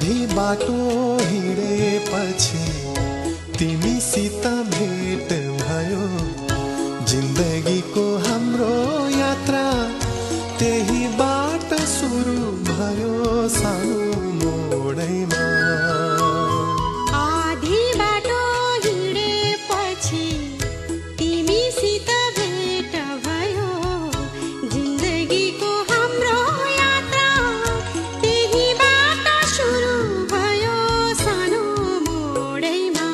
आधी बाटो हिँडेपछि तिमीसित भेट भयो। जिन्दगीको हाम्रो यात्रा त्यही बाट सुरु भयो सानो मोडैमा। आधी बाटो हिँडेपछि तिमीसित भेट भयो। जिन्दगीको हाम्रो यात्रा त्यही बाट सुरु भयो सानो मोडैमा।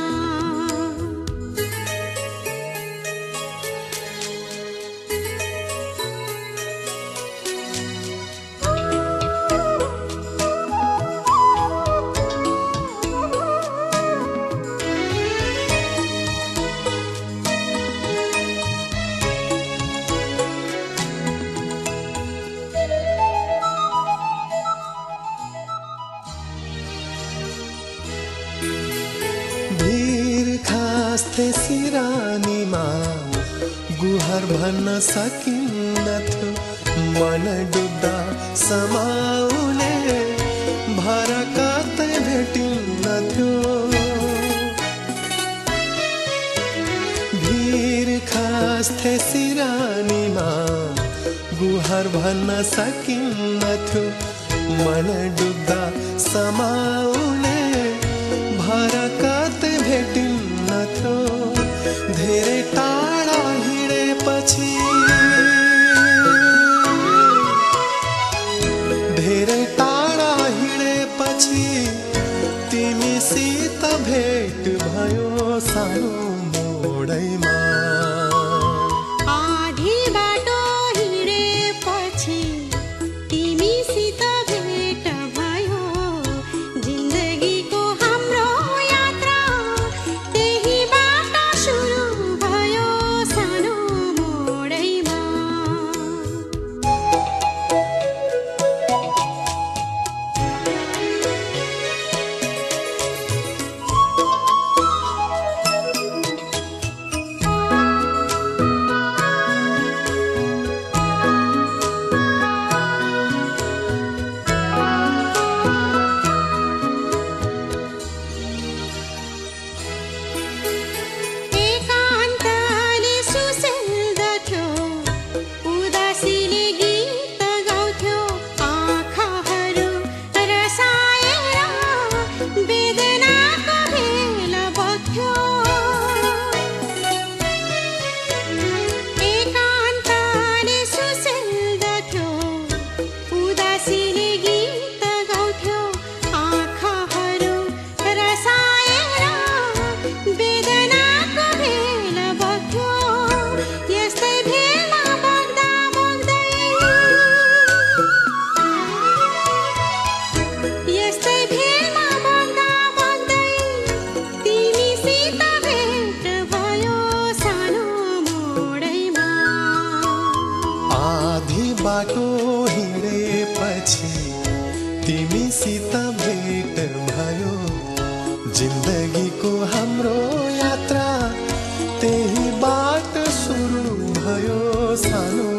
भिर खास्थे सिरानीमा गुहार भन्न सकिन्नथ्यो। मन डुब्दा समाउने भर कतै भेटिन्नथ्यो। भिर खास्थे सिरानीमा गुहार भन्न सकिन्नथ्यो। मन डुब्दा समाउने भर कतै भेटिन्नथ्यो। धेरै टाढा हिँडेपछि धेरै टाढा हिँडेपछि तिमीसित भेट भयो सानो मोडैमा। आधी बाटो हिँडेपछि तिमीसित भेट भयो। जिन्दगीको हाम्रो यात्रा त्यही बाट सुरु भयो सानो मोडैमा। एकान्तले सुसेल्दथ्यो, उदासीले गीत गाउँथ्यो। आँखाहरू रसाएर वेदनाको भेल बग्थ्यो। एकान्तले सुसेल्दथ्यो, उदासीले गीत गाउँथ्यो। आँखाहरू रसाएर वेदनाको भेल बग्थ्यो। यस्तै भेलमा बग्दा बग्दै यस्तै भेलमा बग्दा बग्दै तिमीसित भेट भयो सानो मोडैमा। आधी बाटो हिँडेपछि तिमीसित भेट भयो। जिन्दगीको हाम्रो यात्रा त्यही बाट सुरु भयो सानो